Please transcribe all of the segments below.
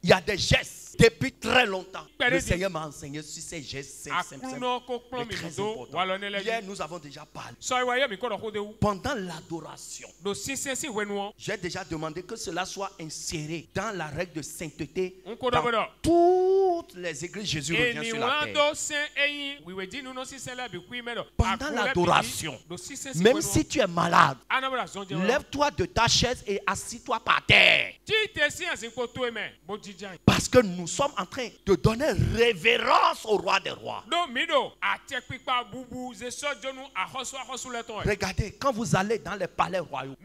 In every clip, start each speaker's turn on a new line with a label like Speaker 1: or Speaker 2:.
Speaker 1: Il y a des gestes. Depuis très longtemps, le Seigneur m'a enseigné sur ces gestes très importants. Hier, nous avons déjà parlé. Pendant l'adoration, j'ai déjà demandé que cela soit inséré dans la règle de sainteté dans toutes les églises. Jésus revient sur la terre. Pendant l'adoration, même si tu es malade, lève-toi de ta chaise et assis-toi par terre. Parce que nous sommes en train de donner révérence au roi des rois. Regardez, quand vous allez dans les palais royaux,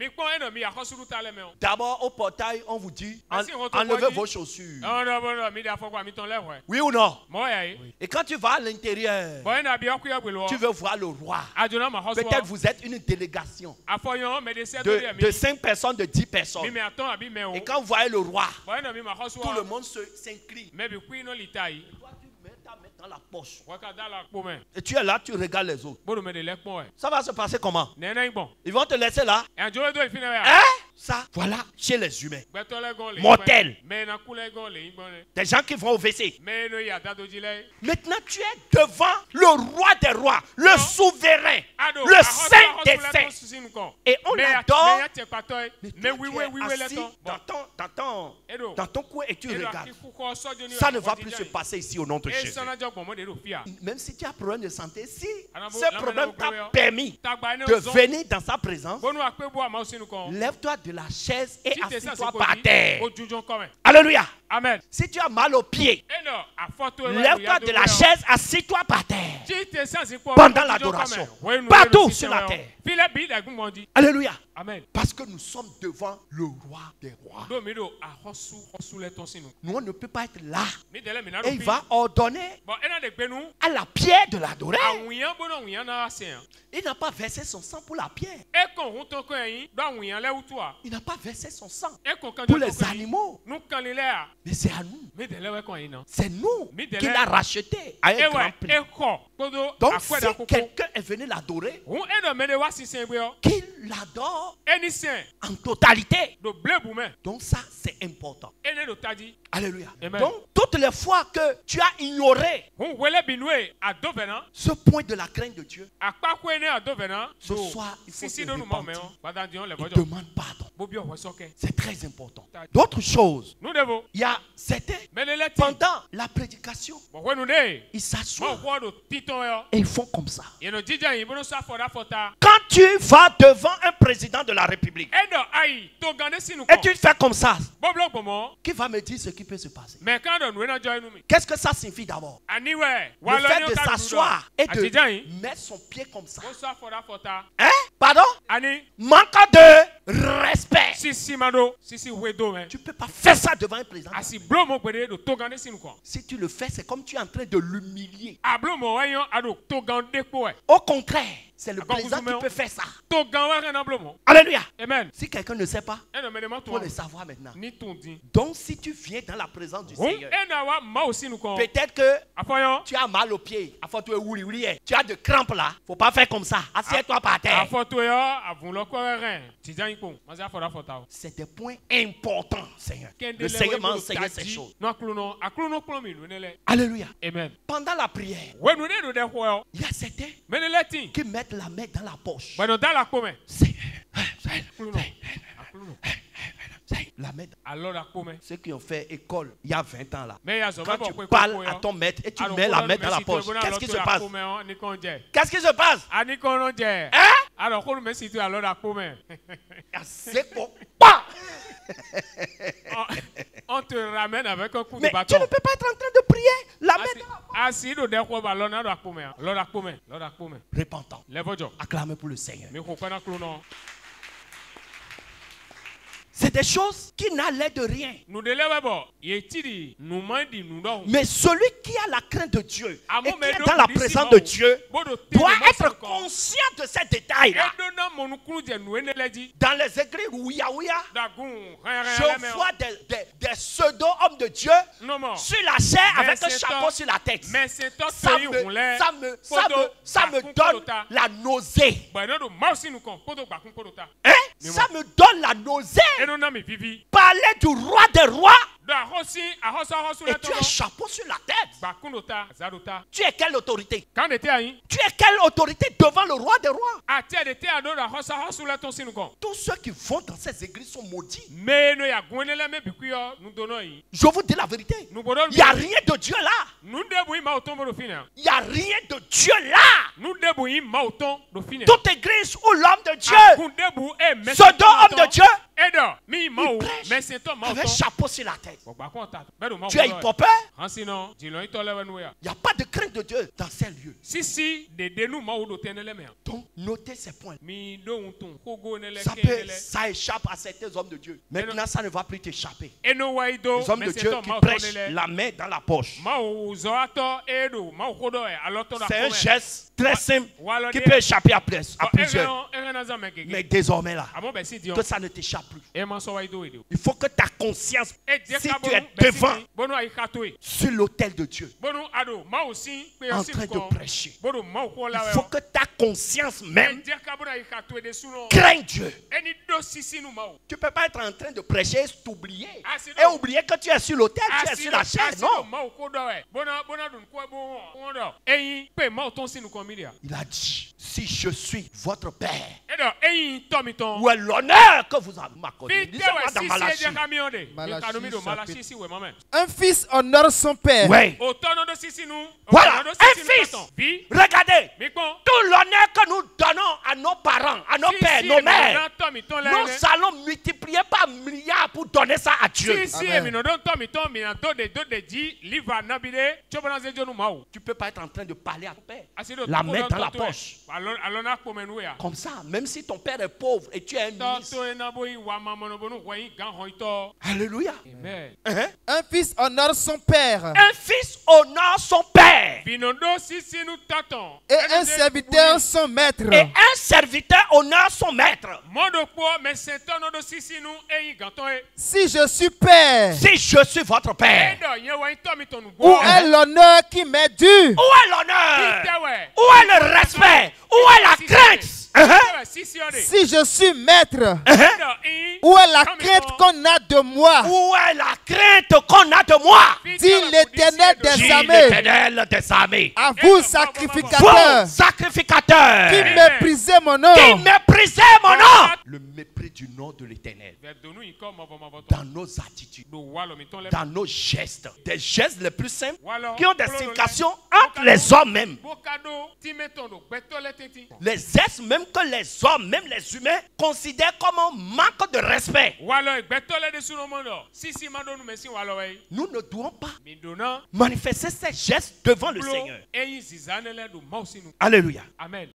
Speaker 1: d'abord au portail, on vous dit enlevez vos chaussures. Oui ou non? Et quand tu vas à l'intérieur, tu veux voir le roi. Peut-être vous êtes une délégation de 5 personnes, de 10 personnes. Et quand vous voyez le roi, tout le monde s'incline. Et toi, tu mets ta main dans la poche. Et tu es là, tu regardes les autres. Ça va se passer comment? Ils vont te laisser là. Hein? Ça, voilà, chez les humains. Mortels. Des gens qui vont au WC. Maintenant, tu es devant le roi des rois, le souverain, le saint des saints. Et on adore. Mais tu es assis dans ton coin et tu regardes. Ça ne va plus se passer ici au nom de Jésus. Même si tu as un problème de santé, si ce problème t'a permis de venir dans sa présence, lève-toi de la chaise et assis-toi par terre. Alléluia. Amen. Si tu as mal aux pieds, lève-toi de la chaise, assis-toi par terre. Pendant l'adoration, partout sur la terre. Alléluia. Amen. Parce que nous sommes devant le roi des rois. Nous, on ne peut pas être là. Et il va ordonner à la pierre de l'adorer. Il n'a pas versé son sang pour la pierre. Il n'a pas versé son sang pour les animaux. Mais c'est à nous. C'est nous qui l'a racheté à un grand prix. Donc si quelqu'un est venu l'adorer, qu'il l'adore en totalité. Donc ça c'est important. Alléluia. Donc toutes les fois que tu as ignoré ce point de la crainte de Dieu, ce soir il faut se repentir et demande pardon. C'est très important. D'autres choses, il y a certains, pendant la prédication, ils s'assoient et ils font comme ça. Quand tu vas devant un président de la République et tu fais comme ça, qui va me dire ce qui peut se passer? Qu'est-ce que ça signifie d'abord? Le fait de s'asseoir et de mettre son pied comme ça. Hein? Pardon? Manque de respect. Tu ne peux pas faire ça devant un président. Si tu le fais, c'est comme tu es en train de l'humilier. Au contraire, c'est le président qui peut faire ça. Alléluia. Amen. Si quelqu'un ne sait pas, il faut le savoir maintenant. Donc si tu viens dans la présence du Seigneur, peut-être que tu as mal aux pieds, tu as de crampes là, il ne faut pas faire comme ça. Assieds-toi par terre. C'est des points importants, Seigneur. Le Seigneur m'a enseigné ces choses. Alléluia. Amen. Pendant la prière, il y a certains qui mettent la main dans la poche. La maître. Ceux qui ont fait école il y a 20 ans là. Quand tu parles à ton maître et tu mets la main dans la poche, qu'est-ce qui se passe? Qu'est-ce qui se passe? C'est bon.
Speaker 2: On te ramène avec un coup de
Speaker 1: Mais
Speaker 2: bâton.
Speaker 1: tu ne peux pas être en train de prier. La main dans la poche. Repentant. Acclamez pour le Seigneur. C'est des choses qui n'allaient de rien. Mais celui qui a la crainte de Dieu et qui est dans la présence de Dieu doit être conscient de ces détails. Dans les églises Ouya, je vois des pseudo-hommes de Dieu sur la chair avec un chapeau sur la tête. Ça me donne la nausée. Hein? Ça me donne la nausée. Parler du roi des rois Et tu as un chapeau sur la tête. Tu es quelle autorité? Tu es quelle autorité devant le roi des rois? Tous ceux qui vont dans ces églises sont maudits. Je vous dis la vérité. Il n'y a rien de Dieu là. Il n'y a rien de Dieu là. Toute église où l'homme de Dieu se donne homme de Dieu, il prêche avec un chapeau sur la tête. Tu es hypocrite. Il n'y a pas de crainte de Dieu dans ces lieux. Donc, notez ces points. Ça échappe à certains hommes de Dieu. Maintenant, ça ne va plus t'échapper. Les hommes de Dieu qui prêchent la main dans la poche. C'est un geste très simple qui peut échapper à plusieurs. Mais désormais là, que ça ne t'échappe plus. Il faut que ta conscience, si tu es devant sur l'autel de Dieu, en train de prêcher, il faut que ta conscience même craigne Dieu. Tu ne peux pas être en train de prêcher et t'oublier. Et oublier que tu es sur l'autel, tu es sur la chaise. Non. Il a dit, si je suis votre père, où est l'honneur que vous avez m'accordé? Lisez-moi dans Malachie.
Speaker 3: Un fils honore son père.
Speaker 1: Oui. Voilà, un fils. Regardez, tout l'honneur que nous donnons à nos parents, à nos pères, nos mères, nous allons multiplier par milliards pour donner ça à Dieu. Tu ne peux pas être en train de parler à ton père, la main dans la poche. Comme ça, même si ton père est pauvre et tu es un ministre. Alléluia.
Speaker 3: Un fils honore son père.
Speaker 1: Un fils honore son père.
Speaker 3: Et un serviteur son maître.
Speaker 1: Et un serviteur honore son maître.
Speaker 3: Si je suis père.
Speaker 1: Si je suis votre père.
Speaker 3: Où est l'honneur qui m'est dû?
Speaker 1: Où est l'honneur? Où est le respect? Où est la crainte?
Speaker 3: Si je suis maître, où est la crainte qu'on a de moi?
Speaker 1: Où est la crainte qu'on a de moi?
Speaker 3: Dit l'Éternel des armées. À vous, sacrificateurs. Qui méprisez mon nom.
Speaker 1: Qui méprisez mon nom. Le mépris du nom de l'Éternel. Dans nos attitudes, dans nos gestes, des gestes les plus simples qui ont des significations entre les hommes même. Les gestes même que les hommes, même les humains, considèrent comme un manque de respect. Nous ne devons pas manifester ces gestes devant le Seigneur. Alléluia.
Speaker 2: Amen.